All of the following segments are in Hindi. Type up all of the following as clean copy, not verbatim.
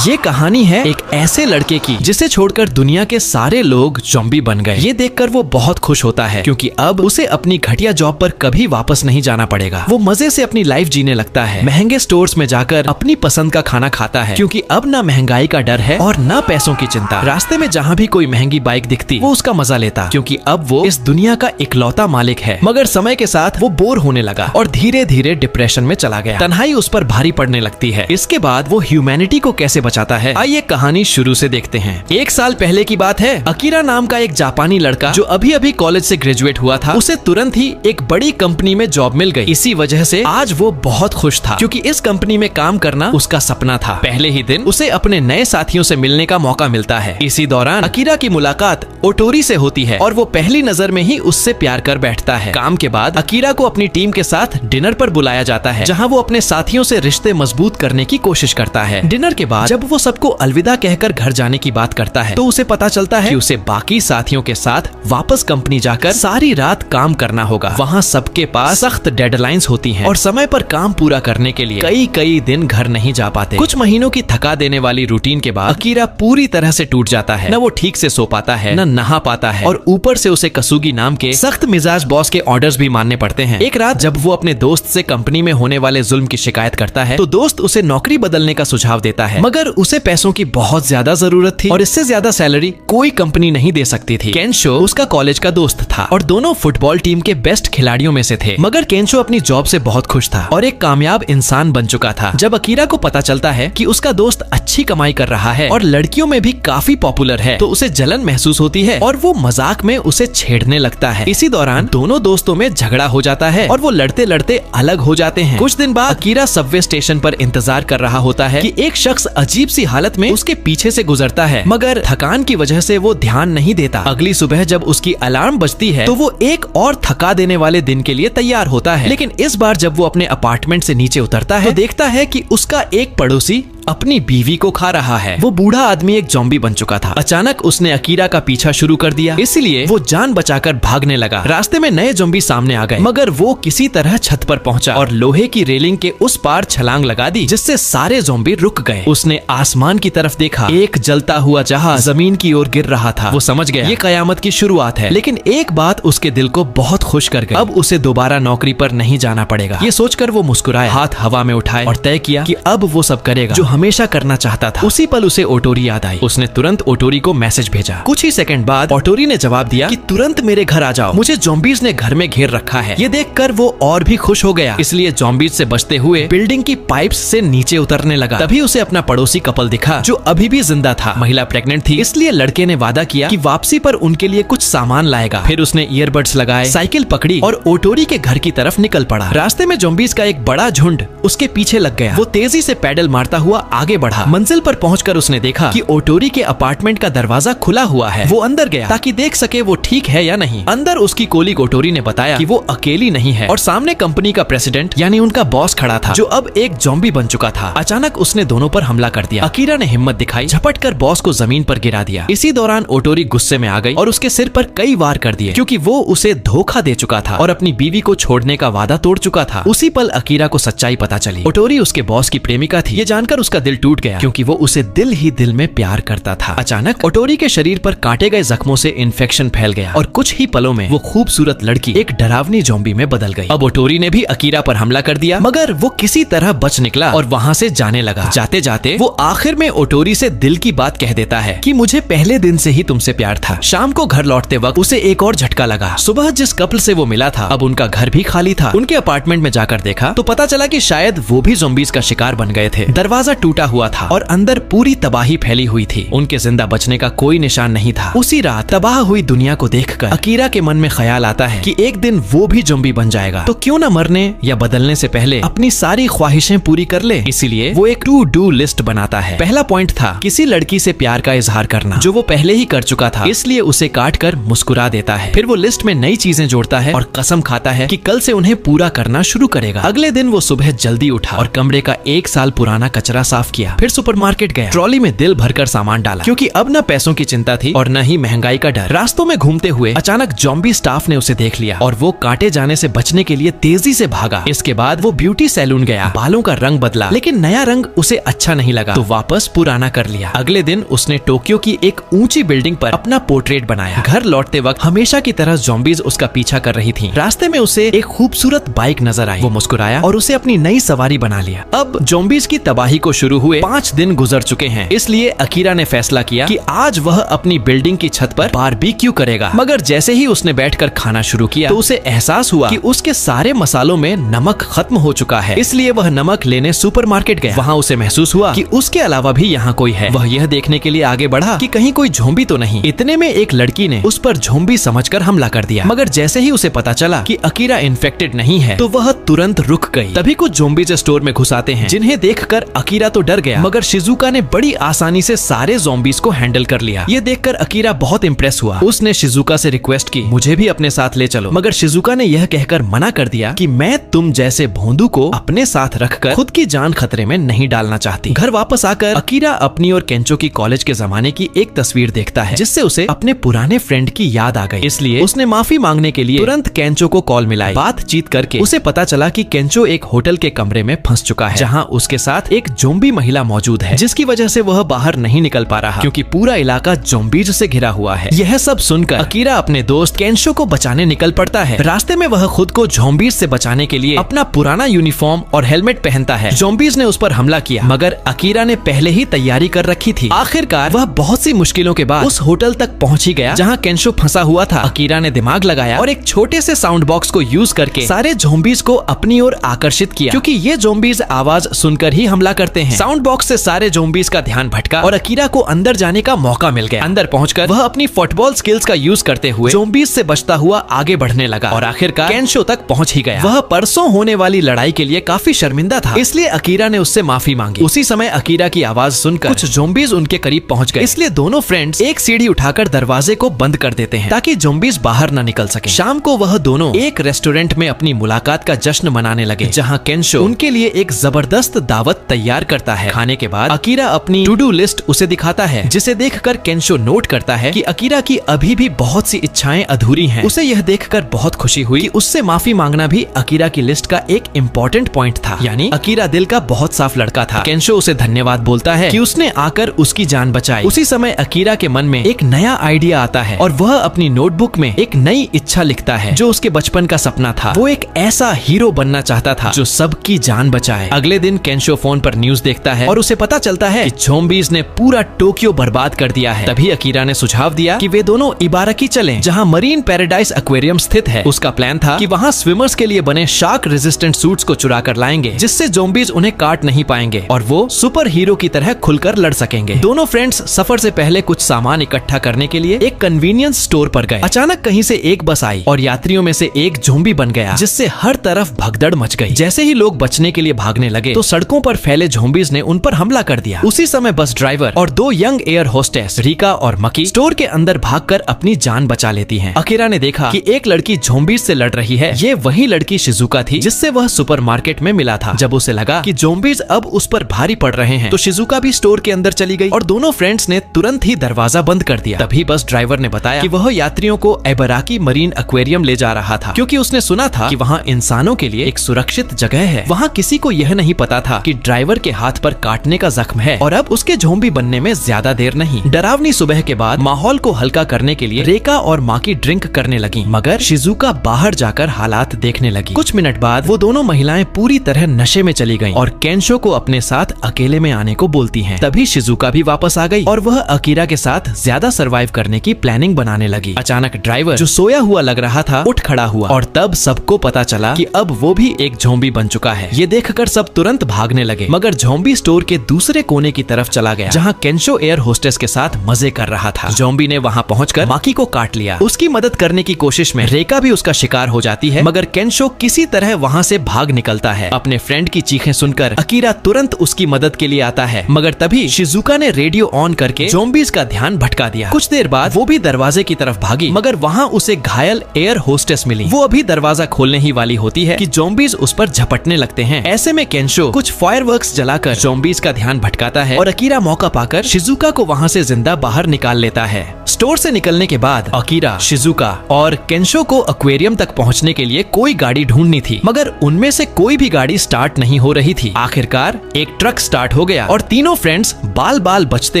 ये कहानी है एक ऐसे लड़के की जिसे छोड़कर दुनिया के सारे लोग ज़ॉम्बी बन गए। ये देखकर वो बहुत खुश होता है क्योंकि अब उसे अपनी घटिया जॉब पर कभी वापस नहीं जाना पड़ेगा। वो मजे से अपनी लाइफ जीने लगता है, महंगे स्टोर्स में जाकर अपनी पसंद का खाना खाता है क्योंकि अब ना महंगाई का डर है और ना पैसों की चिंता। रास्ते में जहाँ भी कोई महंगी बाइक दिखती वो उसका मजा लेता क्योंकि अब वो इस दुनिया का इकलौता मालिक है। मगर समय के साथ वो बोर होने लगा और धीरे धीरे डिप्रेशन में चला गया। तन्हाई उस पर भारी पड़ने लगती है। इसके बाद वो ह्यूमैनिटी को कैसे बचाता है, आइए कहानी शुरू से देखते हैं। एक साल पहले की बात है। अकीरा नाम का एक जापानी लड़का जो अभी अभी कॉलेज से ग्रेजुएट हुआ था, उसे तुरंत ही एक बड़ी कंपनी में जॉब मिल गई। इसी वजह से आज वो बहुत खुश था क्योंकि इस कंपनी में काम करना उसका सपना था। पहले ही दिन उसे अपने नए साथियों से मिलने का मौका मिलता है। इसी दौरान अकीरा की मुलाकात ओटोरी से होती है और वो पहली नजर में ही उससे प्यार कर बैठता है। काम के बाद अकीरा को अपनी टीम के साथ डिनर पर बुलाया जाता है जहाँ वो अपने साथियों से रिश्ते मजबूत करने की कोशिश करता है। डिनर के बाद जब वो सबको अलविदा कहकर घर जाने की बात करता है तो उसे पता चलता है कि उसे बाकी साथियों के साथ वापस कंपनी जाकर सारी रात काम करना होगा। वहाँ सबके पास सख्त डेडलाइंस होती हैं और समय पर काम पूरा करने के लिए कई दिन घर नहीं जा पाते। कुछ महीनों की थका देने वाली रूटीन के बाद अकीरा पूरी तरह से टूट जाता है। न वो ठीक से सो पाता है, न नहा पाता है और ऊपर से उसे कसुगी नाम के सख्त मिजाज बॉस के ऑर्डर्स भी मानने पड़ते हैं। एक रात जब वो अपने दोस्त से कंपनी में होने वाले जुल्म की शिकायत करता है तो दोस्त उसे नौकरी बदलने का सुझाव देता है, मगर उसे पैसों की बहुत ज्यादा जरूरत थी और इससे ज्यादा सैलरी कोई कंपनी नहीं दे सकती थी। केंशो उसका कॉलेज का दोस्त था और दोनों फुटबॉल टीम के बेस्ट खिलाड़ियों में से थे, मगर केंशो अपनी जॉब से बहुत खुश था और एक कामयाब इंसान बन चुका था। जब अकीरा को पता चलता है कि उसका दोस्त अच्छी कमाई कर रहा है और लड़कियों में भी काफी पॉपुलर है तो उसे जलन महसूस होती है और वो मजाक में उसे छेड़ने लगता है। इसी दौरान दोनों दोस्तों में झगड़ा हो जाता है और वो लड़ते लड़ते अलग हो जाते हैं। कुछ दिन बाद अकीरा सबवे स्टेशन पर इंतजार कर रहा होता है कि एक शख्स अजीब सी हालत में उसके पीछे से गुजरता है, मगर थकान की वजह से वो ध्यान नहीं देता। अगली सुबह जब उसकी अलार्म बजती है तो वो एक और थका देने वाले दिन के लिए तैयार होता है, लेकिन इस बार जब वो अपने अपार्टमेंट से नीचे उतरता है तो देखता है कि उसका एक पड़ोसी अपनी बीवी को खा रहा है। वो बूढ़ा आदमी एक ज़ॉम्बी बन चुका था। अचानक उसने अकीरा का पीछा शुरू कर दिया, इसलिए वो जान बचाकर भागने लगा। रास्ते में नए ज़ॉम्बी सामने आ गए, मगर वो किसी तरह छत पर पहुंचा और लोहे की रेलिंग के उस पार छलांग लगा दी, जिससे सारे ज़ॉम्बी रुक गए। उसने आसमान की तरफ देखा, एक जलता हुआ जहाज जमीन की ओर गिर रहा था। वो समझ गया ये कयामत की शुरुआत है, लेकिन एक बात उसके दिल को बहुत खुश कर गई। अब उसे दोबारा नौकरी पर नहीं जाना पड़ेगा। ये सोचकर वो मुस्कुराए, हाथ हवा में उठाए और तय किया कि अब वो सब करेगा जो हमेशा करना चाहता था। उसी पल उसे ओटोरी याद आई। उसने तुरंत ओटोरी को मैसेज भेजा। कुछ ही सेकंड बाद ओटोरी ने जवाब दिया कि तुरंत मेरे घर आ जाओ, मुझे ज़ॉम्बीज़ ने घर में घेर रखा है। ये देखकर वो और भी खुश हो गया, इसलिए ज़ॉम्बीज़ से बचते हुए बिल्डिंग की पाइप्स से नीचे उतरने लगा। तभी उसे अपना पड़ोसी कपल दिखा जो अभी भी जिंदा था। महिला प्रेग्नेंट थी, इसलिए लड़के ने वादा किया कि वापसी पर उनके लिए कुछ सामान लाएगा। फिर उसने ईयरबड्स लगाए, साइकिल पकड़ी और ओटोरी के घर की तरफ निकल पड़ा। रास्ते में ज़ॉम्बीज़ का एक बड़ा झुंड उसके पीछे लग गया। वो तेजी से पैडल मारता हुआ आगे बढ़ा। मंजिल पर पहुंचकर उसने देखा कि ओटोरी के अपार्टमेंट का दरवाजा खुला हुआ है। वो अंदर गया ताकि देख सके वो ठीक है या नहीं। अंदर उसकी कोलीग ओटोरी ने बताया कि वो अकेली नहीं है और सामने कंपनी का प्रेसिडेंट यानी उनका बॉस खड़ा था जो अब एक ज़ॉम्बी बन चुका था। अचानक उसने दोनों पर हमला कर दिया। अकीरा ने हिम्मत दिखाई, झपटकर बॉस को जमीन पर गिरा दिया। इसी दौरान ओटोरी गुस्से में आ गई और उसके सिर पर कई वार कर दिए क्योंकि वो उसे धोखा दे चुका था और अपनी बीवी को छोड़ने का वादा तोड़ चुका था। उसी पल अकीरा को सच्चाई पता चली। ओटोरी उसके बॉस की प्रेमिका थी। ये जानकर उसका दिल टूट गया क्योंकि वो उसे दिल ही दिल में प्यार करता था। अचानक ओटोरी के शरीर पर काटे गए जख्मों से इन्फेक्शन फैल गया और कुछ ही पलों में वो खूबसूरत लड़की एक डरावनी ज़ॉम्बी में बदल गई। अब ओटोरी ने भी अकीरा पर हमला कर दिया, मगर वो किसी तरह बच निकला और वहाँ से जाने लगा। जाते जाते वो आखिर में ओटोरी से दिल की बात कह देता है कि मुझे पहले दिन से ही तुमसे प्यार था। शाम को घर लौटते वक्त उसे एक और झटका लगा। सुबह जिस कपल से वो मिला था अब उनका घर भी खाली था। उनके अपार्टमेंट में जाकर देखा तो पता चला कि शायद वो भी ज़ॉम्बीज़ का शिकार बन गए थे। दरवाजा टूटा हुआ था और अंदर पूरी तबाही फैली हुई थी। उनके जिंदा बचने का कोई निशान नहीं था। उसी रात तबाह हुई दुनिया को देखकर अकीरा के मन में ख्याल आता है कि एक दिन वो भी ज़ॉम्बी बन जाएगा, तो क्यों न मरने या बदलने से पहले अपनी सारी ख्वाहिशें पूरी कर ले। इसीलिए वो एक टू डू लिस्ट बनाता है। पहला पॉइंट था किसी लड़की से प्यार का इजहार करना जो वो पहले ही कर चुका था, इसलिए उसे काट कर मुस्कुरा देता है। फिर वो लिस्ट में नई चीजें जोड़ता है और कसम खाता है कि कल से उन्हें पूरा करना शुरू करेगा। अगले दिन वो सुबह जल्दी उठा और कमरे का 1 साल पुराना कचरा साफ किया, फिर सुपरमार्केट गया, ट्रॉली में दिल भरकर सामान डाला क्योंकि अब न पैसों की चिंता थी और न ही महंगाई का डर। रास्तों में घूमते हुए अचानक ज़ॉम्बी स्टाफ ने उसे देख लिया और वो काटे जाने से बचने के लिए तेजी से भागा। इसके बाद वो ब्यूटी सैलून गया, बालों का रंग बदला, लेकिन नया रंग उसे अच्छा नहीं लगा तो वापस पुराना कर लिया। अगले दिन उसने टोक्यो की एक ऊंची बिल्डिंग पर अपना पोर्ट्रेट बनाया। घर लौटते वक्त हमेशा की तरह ज़ॉम्बीज उसका पीछा कर रही थी। रास्ते में उसे एक खूबसूरत बाइक नजर आई। वो मुस्कुराया और उसे अपनी नई सवारी बना लिया। अब ज़ॉम्बीज की तबाही को शुरू हुए 5 दिन गुजर चुके हैं, इसलिए अकीरा ने फैसला किया कि आज वह अपनी बिल्डिंग की छत पर बारबेक्यू करेगा। मगर जैसे ही उसने बैठकर खाना शुरू किया तो उसे एहसास हुआ कि उसके सारे मसालों में नमक खत्म हो चुका है, इसलिए वह नमक लेने सुपरमार्केट गया। वहाँ उसे महसूस हुआ कि उसके अलावा भी यहाँ कोई है। वह यह देखने के लिए आगे बढ़ा कि कहीं कोई ज़ॉम्बी तो नहीं। इतने में एक लड़की ने उस पर ज़ॉम्बी समझकर हमला कर दिया, मगर जैसे ही उसे पता चला कि अकीरा इन्फेक्टेड नहीं है तो वह तुरंत रुक गई। तभी कुछ ज़ॉम्बीज स्टोर में घुस आते हैं, जिन्हें देखकर अकीरा तो डर गया, मगर शिजुका ने बड़ी आसानी से सारे ज़ॉम्बीज को हैंडल कर लिया। ये देखकर अकीरा बहुत इम्प्रेस हुआ। उसने शिजुका से रिक्वेस्ट की, मुझे भी अपने साथ ले चलो, मगर शिजुका ने यह कहकर मना कर दिया कि मैं तुम जैसे भोंदू को अपने साथ रखकर खुद की जान खतरे में नहीं डालना चाहती। घर वापस आकर अकीरा अपनी और केंचो की कॉलेज के जमाने की एक तस्वीर देखता है, जिससे उसे अपने पुराने फ्रेंड की याद आ गई। इसलिए उसने माफी मांगने के लिए तुरंत केंचो को कॉल मिलाई। बातचीत करके उसे पता चला कि केंचो एक होटल के कमरे में फंस चुका है, जहाँ उसके साथ एक ज़ॉम्बी महिला मौजूद है, जिसकी वजह से वह बाहर नहीं निकल पा रहा क्योंकि पूरा इलाका ज़ॉम्बीज से घिरा हुआ है। यह सब सुनकर अकीरा अपने दोस्त केंशो को बचाने निकल पड़ता है। रास्ते में वह खुद को ज़ॉम्बीज से बचाने के लिए अपना पुराना यूनिफॉर्म और हेलमेट पहनता है। ज़ॉम्बीज ने उस पर हमला किया, मगर अकीरा ने पहले ही तैयारी कर रखी थी। आखिरकार वह बहुत सी मुश्किलों के बाद उस होटल तक पहुंच ही गया जहां केंशो फंसा हुआ था। अकीरा ने दिमाग लगाया और एक छोटे से साउंड बॉक्स को यूज करके सारे ज़ॉम्बीज को अपनी ओर आकर्षित किया, क्योंकि ये ज़ॉम्बीज आवाज सुनकर ही हमला करते हैं। साउंड बॉक्स से सारे ज़ॉम्बीज का ध्यान भटका और अकीरा को अंदर जाने का मौका मिल गया। अंदर पहुंचकर वह अपनी फुटबॉल स्किल्स का यूज करते हुए ज़ॉम्बीज से बचता हुआ आगे बढ़ने लगा और आखिरकार केंशो तक पहुंच ही गया। वह परसों होने वाली लड़ाई के लिए काफी शर्मिंदा था, इसलिए अकीरा ने उससे माफी मांगी। उसी समय अकीरा की आवाज सुनकर कुछ ज़ॉम्बीज उनके करीब पहुंच गए, इसलिए दोनों फ्रेंड्स एक सीढ़ी उठाकर दरवाजे को बंद कर देते हैं ताकि ज़ॉम्बीज बाहर न निकल सके। शाम को वह दोनों एक रेस्टोरेंट में अपनी मुलाकात का जश्न मनाने लगे, जहां केंशो उनके लिए एक जबरदस्त दावत तैयार करता है। खाने के बाद अकीरा अपनी टू डू लिस्ट उसे दिखाता है, जिसे देखकर केंशो नोट करता है कि अकीरा की अभी भी बहुत सी इच्छाएं अधूरी हैं। उसे यह देखकर बहुत खुशी हुई कि उससे माफी मांगना भी अकीरा की लिस्ट का एक इम्पोर्टेंट पॉइंट था, यानी अकीरा दिल का बहुत साफ लड़का था। केंशो उसे धन्यवाद बोलता है कि उसने आकर उसकी जान बचाई। उसी समय अकीरा के मन में एक नया आइडिया आता है और वह अपनी नोटबुक में एक नई इच्छा लिखता है, जो उसके बचपन का सपना था। वो एक ऐसा हीरो बनना चाहता था जो सबकी जान बचाए। अगले दिन केंशो फोन पर न्यूज देखता है और उसे पता चलता है कि ज़ॉम्बीज ने पूरा टोक्यो बर्बाद कर दिया है। तभी अकीरा ने सुझाव दिया कि वे दोनों इबाराकी चलें, जहां मरीन पैराडाइज एक्वेरियम स्थित है। उसका प्लान था कि वहां स्विमर्स के लिए बने शार्क रेजिस्टेंट सूट्स को चुरा कर लाएंगे, जिससे ज़ॉम्बीज उन्हें काट नहीं पाएंगे और वो सुपर हीरो की तरह खुलकर लड़ सकेंगे। दोनों फ्रेंड्स सफर से पहले कुछ सामान इकट्ठा करने के लिए एक कन्वीनियंस स्टोर पर गए। अचानक कहीं से एक बस आई और यात्रियों में से एक ज़ॉम्बी बन गया, जिससे हर तरफ भगदड़ मच गई। जैसे ही लोग बचने के लिए भागने लगे तो सड़कों पर फैले ज़ॉम्बीज ने उन पर हमला कर दिया। उसी समय बस ड्राइवर और 2 यंग एयर होस्टेस रिका और मकी स्टोर के अंदर भागकर अपनी जान बचा लेती हैं। अकीरा ने देखा कि एक लड़की ज़ॉम्बीज से लड़ रही है। ये वही लड़की शिजुका थी जिससे वह सुपरमार्केट में मिला था। जब उसे लगा कि ज़ॉम्बीज अब उस पर भारी पड़ रहे हैं तो शिजुका भी स्टोर के अंदर चली गई और दोनों फ्रेंड्स ने तुरंत ही दरवाजा बंद कर दिया। तभी बस ड्राइवर ने बताया कि वह यात्रियों को इबाराकी मरीन एक्वेरियम ले जा रहा था, क्योंकि उसने सुना था कि वहाँ इंसानों के लिए एक सुरक्षित जगह है। वहाँ किसी को यह नहीं पता था कि ड्राइवर के हाथ पर काटने का जख्म है और अब उसके ज़ॉम्बी बनने में ज्यादा देर नहीं। डरावनी सुबह के बाद माहौल को हल्का करने के लिए रेका और माकी ड्रिंक करने लगी, मगर शिजुका बाहर जाकर हालात देखने लगी। कुछ मिनट बाद वो दोनों महिलाएं पूरी तरह नशे में चली गईं और केंशो को अपने साथ अकेले में आने को बोलती हैं। तभी शिजुका भी वापस आ गई और वह अकीरा के साथ ज्यादा सरवाइव करने की प्लानिंग बनाने लगी। अचानक ड्राइवर, जो सोया हुआ लग रहा था, उठ खड़ा हुआ और तब सबको पता चला कि अब वो भी एक ज़ॉम्बी बन चुका है। ये देखकर सब तुरंत भागने लगे, मगर ज़ॉम्बी स्टोर के दूसरे कोने की तरफ चला गया, जहाँ केंशो एयर होस्टेस के साथ मजे कर रहा था। ज़ॉम्बी ने वहाँ पहुंचकर माकी को काट लिया। उसकी मदद करने की कोशिश में रेका भी उसका शिकार हो जाती है, मगर केंशो किसी तरह वहाँ से भाग निकलता है। अपने फ्रेंड की चीखें सुनकर अकीरा तुरंत उसकी मदद के लिए आता है, मगर तभी शिजुका ने रेडियो ऑन करके ज़ॉम्बीज का ध्यान भटका दिया। कुछ देर बाद वो भी दरवाजे की तरफ भागी, मगर वहाँ उसे घायल एयर होस्टेस मिली। वो अभी दरवाजा खोलने ही वाली होती है कि ज़ॉम्बीज उस पर झपटने लगते हैं। ऐसे में केंशो कुछ फायरवर्क्स जला बुलाकर ज़ॉम्बीज़ का ध्यान भटकाता है और अकीरा मौका पाकर शिजुका को वहाँ से जिंदा बाहर निकाल लेता है। स्टोर से निकलने के बाद अकीरा, शिजुका और केंशो को एक्वेरियम तक पहुंचने के लिए कोई गाड़ी ढूंढनी थी, मगर उनमें से कोई भी गाड़ी स्टार्ट नहीं हो रही थी। आखिरकार एक ट्रक स्टार्ट हो गया और तीनों फ्रेंड्स बाल बाल बचते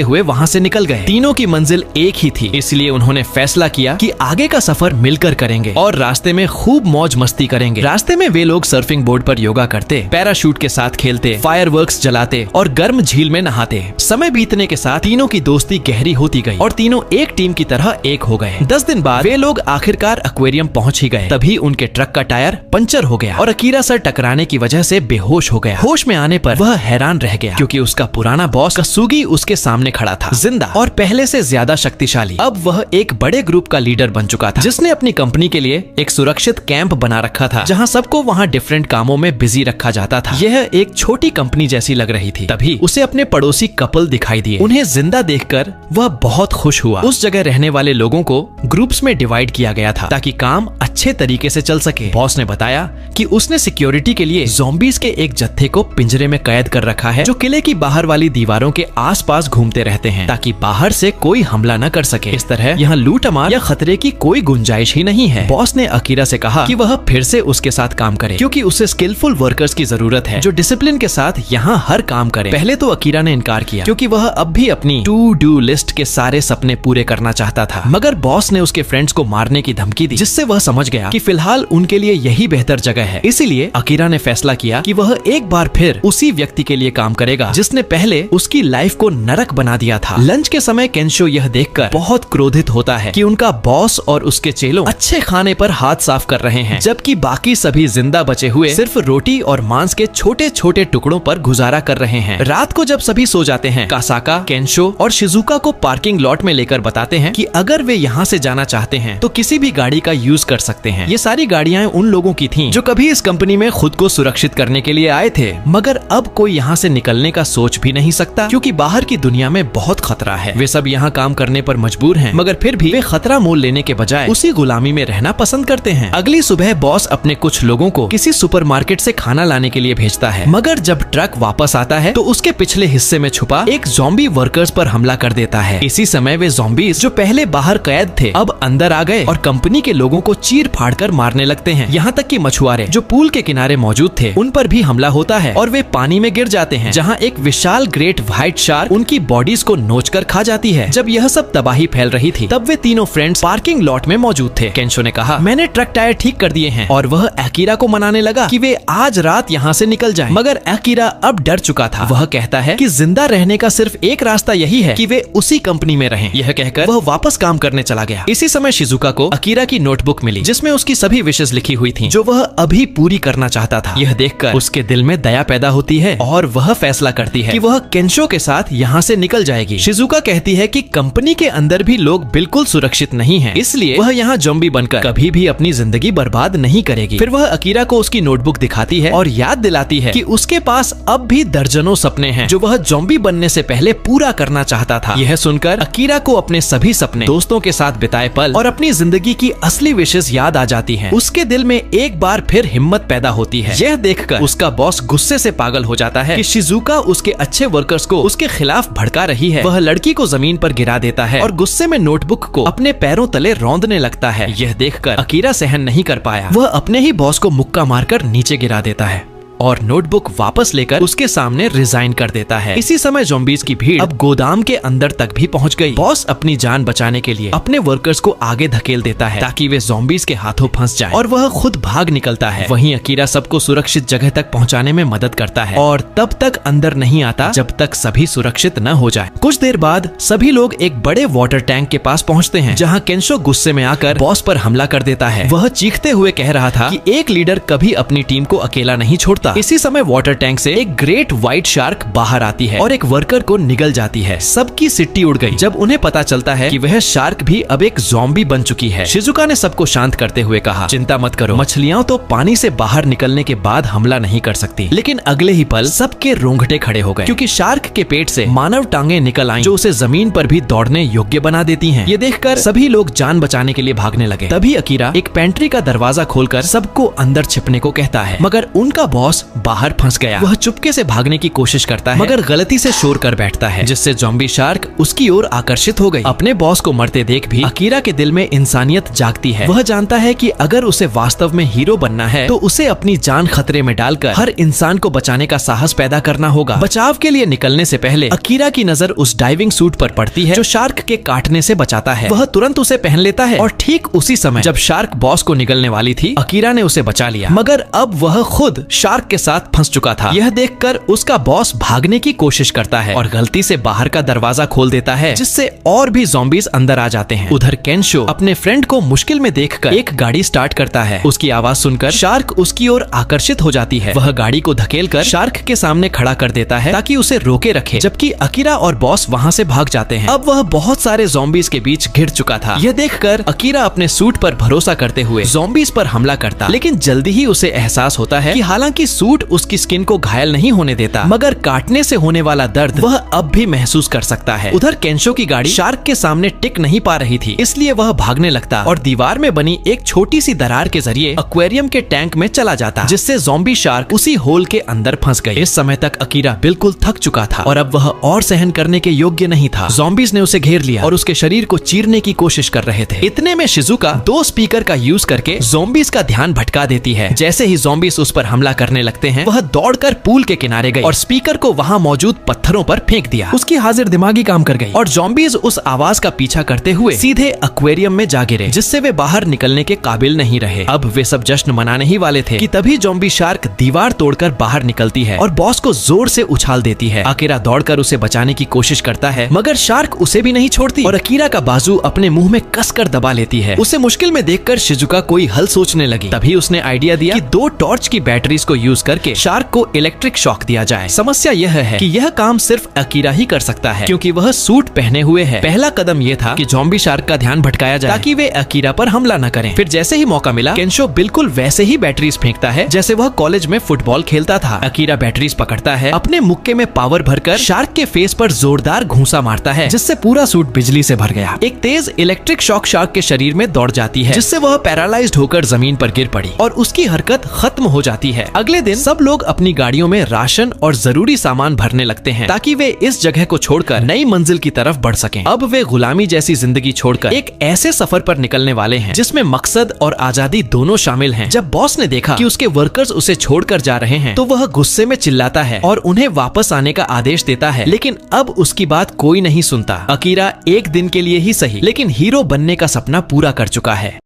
हुए वहां से निकल गए। तीनों की मंजिल एक ही थी, इसलिए उन्होंने फैसला किया कि आगे का सफर मिलकर करेंगे और रास्ते में खूब मौज मस्ती करेंगे। रास्ते में वे लोग सर्फिंग बोर्ड पर योगा करते, पैराशूट के साथ खेलते, फायरवर्क्स जलाते और गर्म झील में नहाते। समय बीतने के साथ तीनों की दोस्ती गहरी होती गई और तीनों एक टीम की तरह एक हो गए। 10 दिन बाद वे लोग आखिरकार एक्वेरियम पहुंच ही गए। तभी उनके ट्रक का टायर पंचर हो गया और अकीरा सर टकराने की वजह से बेहोश हो गया। होश में आने पर वह हैरान रह गया क्योंकि उसका पुराना बॉस कसूगी उसके सामने खड़ा था, जिंदा और पहले से ज्यादा शक्तिशाली। अब वह एक बड़े ग्रुप का लीडर बन चुका था, जिसने अपनी कंपनी के लिए एक सुरक्षित कैंप बना रखा था जहां सबको वहां डिफरेंट कामों में बिजी रखा जाता था। यह एक छोटी कंपनी जैसी लग रही थी। तभी उसे अपने पड़ोसी कपल दिखाई दिए। उन्हें जिंदा देखकर वह बहुत खुश हुआ। उस जगह रहने वाले लोगों को ग्रुप्स में डिवाइड किया गया था ताकि काम अच्छे तरीके से चल सके। बॉस ने बताया कि उसने सिक्योरिटी के लिए ज़ॉम्बीज़ के एक जत्थे को पिंजरे में कैद कर रखा है, जो किले की बाहर वाली दीवारों के आसपास घूमते रहते हैं ताकि बाहर से कोई हमला न कर सके। इस तरह यहाँ लूटमार या खतरे की कोई गुंजाइश ही नहीं है। बॉस ने अकीरा से कहा कि वह फिर से उसके साथ काम करे क्योंकि उसे स्किलफुल वर्कर्स की जरूरत है जो डिसिप्लिन के साथ यहाँ हर काम करे। पहले तो अकीरा ने इनकार किया क्योंकि वह अब भी अपनी टू डू लिस्ट के सारे सपने पूरे करना चाहता था, मगर बॉस ने उसके फ्रेंड्स को मारने की धमकी दी, जिससे वह समझ गया कि फिलहाल उनके लिए यही बेहतर जगह है। इसीलिए अकीरा ने फैसला किया कि वह एक बार फिर उसी व्यक्ति के लिए काम करेगा जिसने पहले उसकी लाइफ को नरक बना दिया था। लंच के समय केंशो यह देखकर बहुत क्रोधित होता है कि उनका बॉस और उसके चेलों अच्छे खाने पर हाथ साफ कर रहे हैं, जबकि बाकी सभी जिंदा बचे हुए सिर्फ रोटी और मांस के छोटे छोटे टुकड़ों पर गुजारा कर रहे हैं। रात को जब सभी सो जाते हैं, कासाका, केंशो और शिजुका को पार्किंग लॉट में लेकर बताते हैं कि अगर वे यहाँ से जाना चाहते हैं तो किसी भी गाड़ी का यूज कर सकते हैं। ये सारी गाड़ियां उन लोगों की थीं जो कभी इस कंपनी में खुद को सुरक्षित करने के लिए आए थे, मगर अब कोई यहाँ से निकलने का सोच भी नहीं सकता क्योंकि बाहर की दुनिया में बहुत खतरा है। वे सब यहाँ काम करने पर मजबूर हैं, मगर फिर भी वे खतरा मोल लेने के बजाय उसी गुलामी में रहना पसंद करते हैं। अगली सुबह बॉस अपने कुछ लोगों को किसी सुपरमार्केट से खाना लाने के लिए भेजता है, मगर जब ट्रक वापस आता है तो उसके पिछले हिस्से में छुपा एक ज़ॉम्बी वर्कर्स पर हमला कर देता है। इसी समय वे ज़ॉम्बीज़ जो पहले बाहर कैद थे अब अंदर आ गए और कंपनी के लोगों को चीर फाड़ कर मारने लगते हैं। यहाँ तक कि मछुआरे जो पूल के किनारे मौजूद थे उन पर भी हमला होता है और वे पानी में गिर जाते हैं, जहाँ एक विशाल ग्रेट व्हाइट शार्क उनकी बॉडीज को नोचकर खा जाती है। जब यह सब तबाही फैल रही थी तब वे तीनों फ्रेंड्स पार्किंग लॉट में मौजूद थे। केंशो ने कहा, मैंने ट्रक टायर ठीक कर दिए हैं, और वह अकीरा को मनाने लगा कि वे आज रात यहाँ से निकल जाएं। मगर अकीरा अब डर चुका था। वह कहता है कि जिंदा रहने का सिर्फ एक रास्ता यही है कि वे उसी कंपनी में रहें। यह कहकर वह वापस काम करने चला गया। इसी समय शिजुका को अकीरा की नोटबुक मिली जिसमें उसकी सभी विशेष लिखी हुई थी जो वह अभी पूरी करना चाहता था। यह देखकर उसके दिल में दया पैदा होती है और वह फैसला करती है कि वह केंशो के साथ यहाँ से निकल जाएगी। शिजुका कहती है कि कंपनी के अंदर भी लोग बिल्कुल सुरक्षित नहीं हैं, इसलिए वह यहाँ ज़ॉम्बी बनकर कभी भी अपनी जिंदगी बर्बाद नहीं करेगी। फिर वह अकीरा को उसकी नोटबुक दिखाती है और याद दिलाती है कि उसके पास अब भी दर्जनों सपने हैं जो वह ज़ॉम्बी बनने से पहले पूरा करना चाहता था। यह सुनकर अकीरा को अपने सभी सपने, दोस्तों के साथ बिताए पल और अपनी जिंदगी की असली विशेष याद आ जाती हैं। उसके दिल में एक बार फिर हिम्मत पैदा होती है। यह देखकर उसका बॉस गुस्से से पागल हो जाता है कि शिजुका उसके अच्छे वर्कर्स को उसके खिलाफ भड़का रही है। वह लड़की को जमीन पर गिरा देता है और गुस्से में नोटबुक को अपने पैरों तले रौंदने लगता है। यह देखकर अकीरा सहन नहीं कर पाया। वह अपने ही बॉस को मुक्का मारकर नीचे गिरा देता है और नोटबुक वापस लेकर उसके सामने रिजाइन कर देता है। इसी समय ज़ॉम्बीज़ की भीड़ अब गोदाम के अंदर तक भी पहुंच गई। बॉस अपनी जान बचाने के लिए अपने वर्कर्स को आगे धकेल देता है ताकि वे ज़ॉम्बीज़ के हाथों फंस जाएं और वह खुद भाग निकलता है। वहीं अकीरा सबको सुरक्षित जगह तक पहुंचाने में मदद करता है और तब तक अंदर नहीं आता जब तक सभी सुरक्षित न हो जाए। कुछ देर बाद सभी लोग एक बड़े वाटर टैंक के पास पहुँचते हैं जहाँ केंशो गुस्से में आकर बॉस पर हमला कर देता है। वह चीखते हुए कह रहा था कि एक लीडर कभी अपनी टीम को अकेला नहीं छोड़ता। इसी समय वाटर टैंक से एक ग्रेट व्हाइट शार्क बाहर आती है और एक वर्कर को निगल जाती है। सबकी सिट्टी उड़ गई जब उन्हें पता चलता है कि वह शार्क भी अब एक ज़ॉम्बी बन चुकी है। शिजुका ने सबको शांत करते हुए कहा, चिंता मत करो, मछलियां तो पानी से बाहर निकलने के बाद हमला नहीं कर सकती। लेकिन अगले ही पल सबके रोंगटे खड़े हो गए क्योंकि शार्क के पेट से मानव टांगे निकल आईं जो उसे जमीन पर भी दौड़ने योग्य बना देती हैं। ये देखकर सभी लोग जान बचाने के लिए भागने लगे। तभी अकीरा एक पेंट्री का दरवाजा खोलकर सबको अंदर छिपने को कहता है, मगर उनका बॉस बॉस बाहर फंस गया। वह चुपके से भागने की कोशिश करता है मगर गलती से शोर कर बैठता है, जिससे ज़ॉम्बी शार्क उसकी ओर आकर्षित हो गई। अपने बॉस को मरते देख भी अकीरा के दिल में इंसानियत जागती है। वह जानता है कि अगर उसे वास्तव में हीरो बनना है तो उसे अपनी जान खतरे में डालकर हर इंसान को बचाने का साहस पैदा करना होगा। बचाव के लिए निकलने से पहले अकीरा की नजर उस डाइविंग सूट पर पड़ती है जो शार्क के काटने से बचाता है। वह तुरंत उसे पहन लेता है और ठीक उसी समय जब शार्क बॉस को निगलने वाली थी, अकीरा ने उसे बचा लिया। मगर अब वह खुद शार्क के साथ फंस चुका था। यह देखकर उसका बॉस भागने की कोशिश करता है और गलती से बाहर का दरवाजा खोल देता है, जिससे और भी ज़ॉम्बीज अंदर आ जाते हैं। उधर केंशो अपने फ्रेंड को मुश्किल में देखकर एक गाड़ी स्टार्ट करता है। उसकी आवाज सुनकर शार्क उसकी ओर आकर्षित हो जाती है। वह गाड़ी को धकेलकर शार्क के सामने खड़ा कर देता है ताकि उसे रोके रखे, जबकि अकीरा और बॉस वहाँ से भाग जाते हैं। अब वह बहुत सारे ज़ॉम्बीज के बीच घिर चुका था। यह देखकर अकीरा अपने सूट पर भरोसा करते हुए ज़ॉम्बीज पर हमला करता, लेकिन जल्दी ही उसे एहसास होता है कि हालांकि सूट उसकी स्किन को घायल नहीं होने देता, मगर काटने से होने वाला दर्द वह अब भी महसूस कर सकता है। उधर केंशो की गाड़ी शार्क के सामने टिक नहीं पा रही थी, इसलिए वह भागने लगता और दीवार में बनी एक छोटी सी दरार के जरिए एक्वेरियम के टैंक में चला जाता, जिससे ज़ॉम्बी शार्क उसी होल के अंदर फंस गई। इस समय तक अकीरा बिल्कुल थक चुका था और अब वह और सहन करने के योग्य नहीं था। ज़ॉम्बीज ने उसे घेर लिया और उसके शरीर को चीरने की कोशिश कर रहे थे। इतने में शिजुका 2 स्पीकर का यूज करके ज़ॉम्बीज का ध्यान भटका देती है। जैसे ही ज़ॉम्बीज उस पर हमला करने लगते हैं, वह दौड़कर पूल के किनारे गई और स्पीकर को वहाँ मौजूद पत्थरों पर फेंक दिया। उसकी हाजिर दिमागी काम कर गई और ज़ॉम्बीज उस आवाज का पीछा करते हुए सीधे एक्वेरियम में जा गिरे, जिससे वे बाहर निकलने के काबिल नहीं रहे। अब वे सब जश्न मनाने ही वाले थे कि तभी ज़ॉम्बी शार्क दीवार तोड़कर बाहर निकलती है और बॉस को जोर से उछाल देती है। अकीरा दौड़कर उसे बचाने की कोशिश करता है, मगर शार्क उसे भी नहीं छोड़ती और अकीरा का बाजू अपने मुंह में कसकर दबा लेती है। उसे मुश्किल में देखकर शिजुका कोई हल सोचने लगी। तभी उसने आइडिया दिया कि 2 टॉर्च की बैटरीज को यूज करके शार्क को इलेक्ट्रिक शॉक दिया जाए। समस्या यह है कि यह काम सिर्फ अकीरा ही कर सकता है, क्योंकि वह सूट पहने हुए है। पहला कदम यह था कि ज़ॉम्बी शार्क का ध्यान भटकाया जाए ताकि वे अकीरा पर हमला न करें। फिर जैसे ही मौका मिला, केंशो बिल्कुल वैसे ही बैटरीज फेंकता है जैसे वह कॉलेज में फुटबॉल खेलता था। अकीरा बैटरीज पकड़ता है, अपने मुक्के में पावर भरकर शार्क के फेस पर जोरदार घूंसा मारता है, जिससे पूरा सूट बिजली से भर गया। एक तेज इलेक्ट्रिक शॉक शार्क के शरीर में दौड़ जाती है, जिससे वह पैरालाइज्ड होकर जमीन पर गिर पड़ी और उसकी हरकत खत्म हो जाती है। अगले दिन सब लोग अपनी गाड़ियों में राशन और जरूरी सामान भरने लगते हैं ताकि वे इस जगह को छोड़कर नई मंजिल की तरफ बढ़ सकें। अब वे गुलामी जैसी जिंदगी छोड़कर एक ऐसे सफर पर निकलने वाले हैं जिसमें मकसद और आजादी दोनों शामिल हैं। जब बॉस ने देखा कि उसके वर्कर्स उसे छोड़कर जा रहे हैं, तो वह गुस्से में चिल्लाता है और उन्हें वापस आने का आदेश देता है, लेकिन अब उसकी बात कोई नहीं सुनता। अकीरा एक दिन के लिए ही सही, लेकिन हीरो बनने का सपना पूरा कर चुका है।